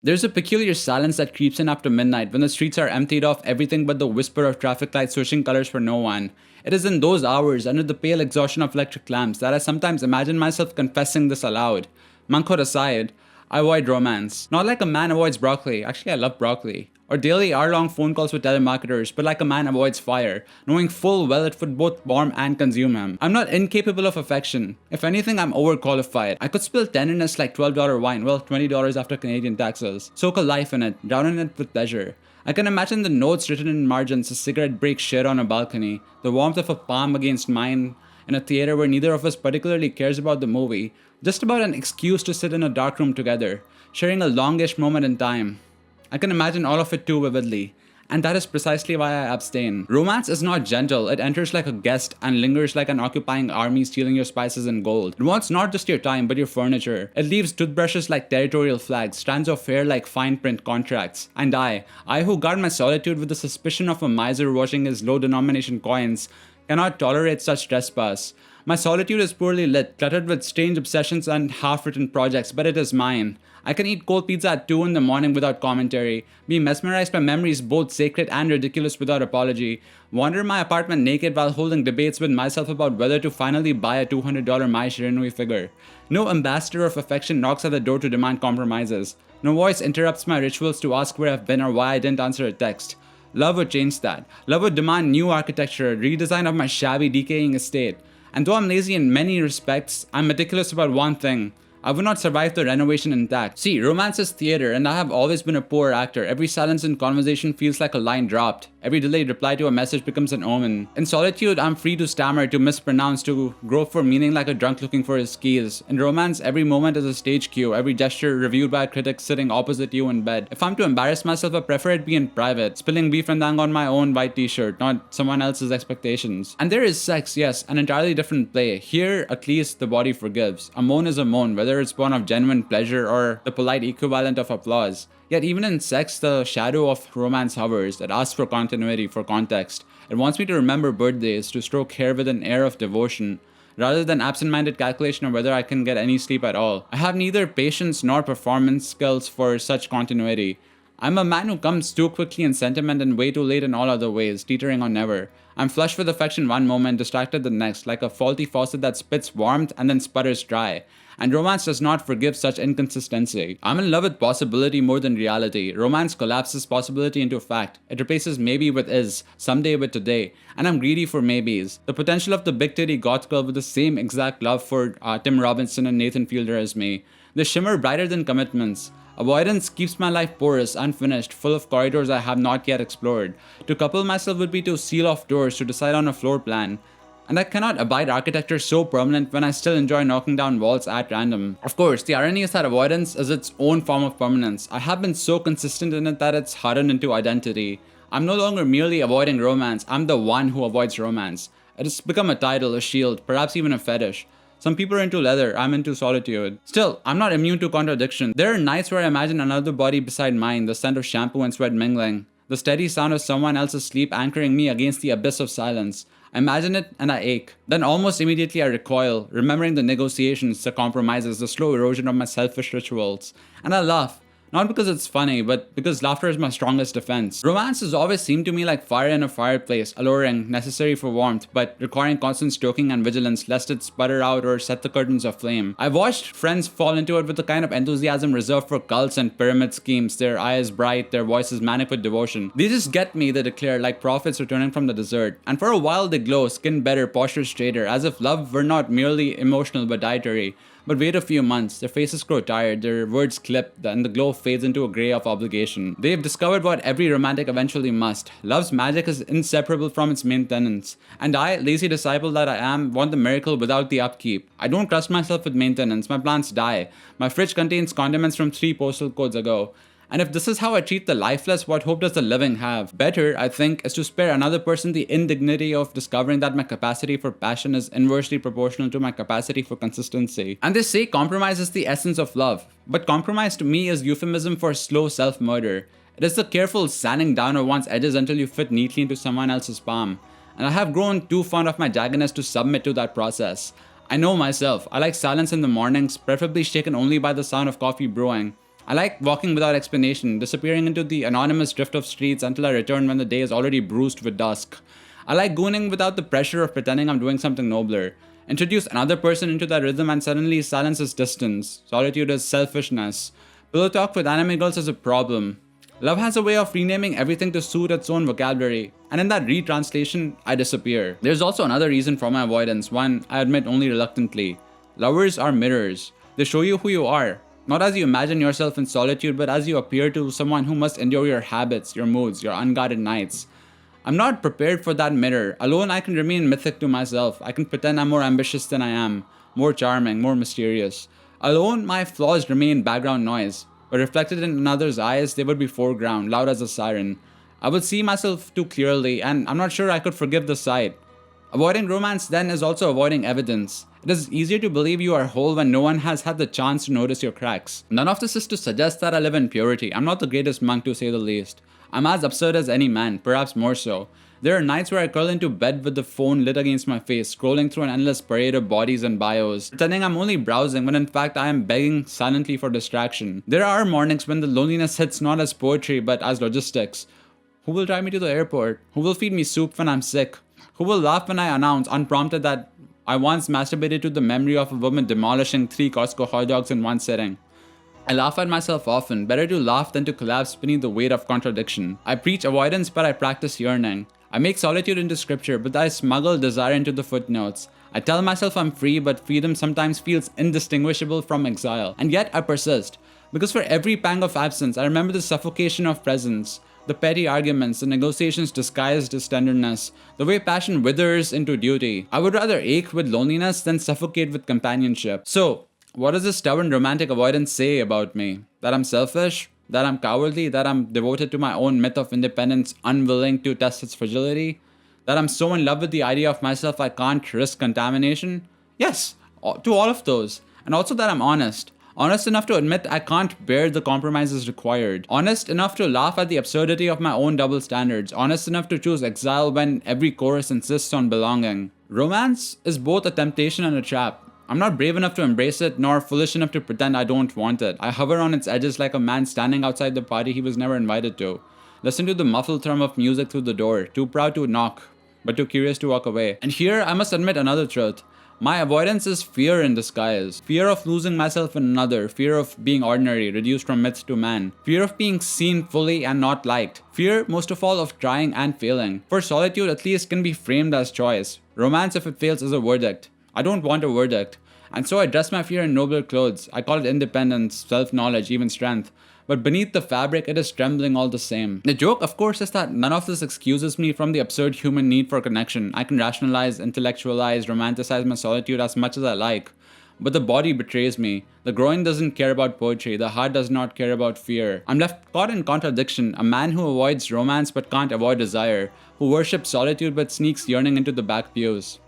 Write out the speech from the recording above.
There's a peculiar silence that creeps in after midnight when the streets are emptied of everything but the whisper of traffic lights switching colors for no one. It is in those hours, under the pale exhaustion of electric lamps, that I sometimes imagine myself confessing this aloud. Monkhood aside, I avoid romance. Not like a man avoids broccoli. Actually, I love broccoli. Or daily hour-long phone calls with telemarketers, but like a man avoids fire, knowing full well it would both warm and consume him. I'm not incapable of affection. If anything, I'm overqualified. I could spill tenderness like $12 wine, well, $20 after Canadian taxes. Soak a life in it, drown in it with pleasure. I can imagine the notes written in margins, a cigarette break shared on a balcony, the warmth of a palm against mine in a theater where neither of us particularly cares about the movie, just about an excuse to sit in a dark room together, sharing a longish moment in time. I can imagine all of it too vividly, and that is precisely why I abstain. Romance is not gentle, it enters like a guest and lingers like an occupying army stealing your spices and gold. It wants not just your time but your furniture. It leaves toothbrushes like territorial flags, strands of hair like fine print contracts. And I who guard my solitude with the suspicion of a miser watching his low denomination coins, cannot tolerate such trespass. My solitude is poorly lit, cluttered with strange obsessions and half-written projects, but it is mine. I can eat cold pizza at 2 in the morning without commentary, be mesmerized by memories both sacred and ridiculous without apology, wander my apartment naked while holding debates with myself about whether to finally buy a $200 My Shiranui figure. No ambassador of affection knocks at the door to demand compromises. No voice interrupts my rituals to ask where I've been or why I didn't answer a text. Love would change that. Love would demand new architecture, a redesign of my shabby, decaying estate. And though I'm lazy in many respects, I'm meticulous about one thing. I would not survive the renovation intact. See, romance is theater, and I have always been a poor actor. Every silence in conversation feels like a line dropped. Every delayed reply to a message becomes an omen. In solitude, I'm free to stammer, to mispronounce, to grope for meaning like a drunk looking for his keys. In romance, every moment is a stage cue, every gesture reviewed by a critic sitting opposite you in bed. If I'm to embarrass myself, I prefer it be in private, spilling beef and on my own white t-shirt, not someone else's expectations. And there is sex, yes, an entirely different play. Here, at least, the body forgives. A moan is a moan, whether it's born of genuine pleasure or the polite equivalent of applause. Yet even in sex, the shadow of romance hovers. It asks for continuity, for context. It wants me to remember birthdays, to stroke hair with an air of devotion, rather than absent-minded calculation of whether I can get any sleep at all. I have neither patience nor performance skills for such continuity. I'm a man who comes too quickly in sentiment and way too late in all other ways, teetering on never. I'm flushed with affection one moment, distracted the next, like a faulty faucet that spits warmth and then sputters dry. And romance does not forgive such inconsistency. I'm in love with possibility more than reality. Romance collapses possibility into fact. It replaces maybe with is, someday with today. And I'm greedy for maybes. The potential of the big titty goth girl with the same exact love for Tim Robinson and Nathan Fielder as me. They shimmer brighter than commitments. Avoidance keeps my life porous, unfinished, full of corridors I have not yet explored. To couple myself would be to seal off doors, to decide on a floor plan. And I cannot abide architecture so permanent when I still enjoy knocking down walls at random. Of course, the irony is that avoidance is its own form of permanence. I have been so consistent in it that it's hardened into identity. I'm no longer merely avoiding romance, I'm the one who avoids romance. It has become a title, a shield, perhaps even a fetish. Some people are into leather, I'm into solitude. Still, I'm not immune to contradiction. There are nights where I imagine another body beside mine, the scent of shampoo and sweat mingling, the steady sound of someone else's sleep anchoring me against the abyss of silence. I imagine it and I ache. Then almost immediately I recoil, remembering the negotiations, the compromises, the slow erosion of my selfish rituals. And I laugh. Not because it's funny, but because laughter is my strongest defense. Romance has always seemed to me like fire in a fireplace, alluring, necessary for warmth, but requiring constant stoking and vigilance lest it sputter out or set the curtains aflame. I've watched friends fall into it with the kind of enthusiasm reserved for cults and pyramid schemes, their eyes bright, their voices manic with devotion. They just get me, they declare, like prophets returning from the desert. And for a while they glow, skin better, posture straighter, as if love were not merely emotional but dietary. But wait a few months, their faces grow tired, their words clip, and the glow fades into a grey of obligation. They've discovered what every romantic eventually must. Love's magic is inseparable from its maintenance. And I, lazy disciple that I am, want the miracle without the upkeep. I don't trust myself with maintenance, my plants die. My fridge contains condiments from 3 postal codes ago. And if this is how I treat the lifeless, what hope does the living have? Better, I think, is to spare another person the indignity of discovering that my capacity for passion is inversely proportional to my capacity for consistency. And they say compromise is the essence of love. But compromise to me is euphemism for slow self-murder. It is the careful sanding down of one's edges until you fit neatly into someone else's palm. And I have grown too fond of my jaggedness to submit to that process. I know myself. I like silence in the mornings, preferably shaken only by the sound of coffee brewing. I like walking without explanation, disappearing into the anonymous drift of streets until I return when the day is already bruised with dusk. I like gooning without the pressure of pretending I'm doing something nobler. Introduce another person into that rhythm and suddenly silence is distance. Solitude is selfishness. Pillow talk with anime girls is a problem. Love has a way of renaming everything to suit its own vocabulary, and in that retranslation, I disappear. There's also another reason for my avoidance, one I admit only reluctantly. Lovers are mirrors. They show you who you are, not as you imagine yourself in solitude, but as you appear to someone who must endure your habits, your moods, your unguarded nights. I'm not prepared for that mirror. Alone, I can remain mythic to myself. I can pretend I'm more ambitious than I am, more charming, more mysterious. Alone, my flaws remain background noise, but reflected in another's eyes, they would be foreground, loud as a siren. I would see myself too clearly, and I'm not sure I could forgive the sight. Avoiding romance then is also avoiding evidence. It is easier to believe you are whole when no one has had the chance to notice your cracks. None of this is to suggest that I live in purity. I'm not the greatest monk, to say the least. I'm as absurd as any man, perhaps more so. There are nights where I curl into bed with the phone lit against my face, scrolling through an endless parade of bodies and bios, pretending I'm only browsing when in fact I am begging silently for distraction. There are mornings when the loneliness hits not as poetry but as logistics. Who will drive me to the airport? Who will feed me soup when I'm sick? Who will laugh when I announce, unprompted, that I once masturbated to the memory of a woman demolishing 3 Costco hot dogs in one sitting? I laugh at myself often. Better to laugh than to collapse beneath the weight of contradiction. I preach avoidance, but I practice yearning. I make solitude into scripture, but I smuggle desire into the footnotes. I tell myself I'm free, but freedom sometimes feels indistinguishable from exile. And yet I persist. Because for every pang of absence, I remember the suffocation of presence. The petty arguments, the negotiations disguised as tenderness, the way passion withers into duty. I would rather ache with loneliness than suffocate with companionship. So, what does this stubborn romantic avoidance say about me? That I'm selfish? That I'm cowardly? That I'm devoted to my own myth of independence, unwilling to test its fragility? That I'm so in love with the idea of myself I can't risk contamination? Yes, to all of those. And also that I'm honest. Honest enough to admit I can't bear the compromises required. Honest enough to laugh at the absurdity of my own double standards. Honest enough to choose exile when every chorus insists on belonging. Romance is both a temptation and a trap. I'm not brave enough to embrace it, nor foolish enough to pretend I don't want it. I hover on its edges like a man standing outside the party he was never invited to. Listen to the muffled thrum of music through the door, too proud to knock, but too curious to walk away. And here I must admit another truth. My avoidance is fear in disguise. Fear of losing myself in another. Fear of being ordinary, reduced from myth to man. Fear of being seen fully and not liked. Fear, most of all, of trying and failing. For solitude, at least, can be framed as choice. Romance, if it fails, is a verdict. I don't want a verdict. And so I dress my fear in nobler clothes. I call it independence, self-knowledge, even strength. But beneath the fabric, it is trembling all the same. The joke, of course, is that none of this excuses me from the absurd human need for connection. I can rationalize, intellectualize, romanticize my solitude as much as I like. But the body betrays me. The groin doesn't care about poetry. The heart does not care about fear. I'm left caught in contradiction. A man who avoids romance but can't avoid desire. Who worships solitude but sneaks yearning into the back pews.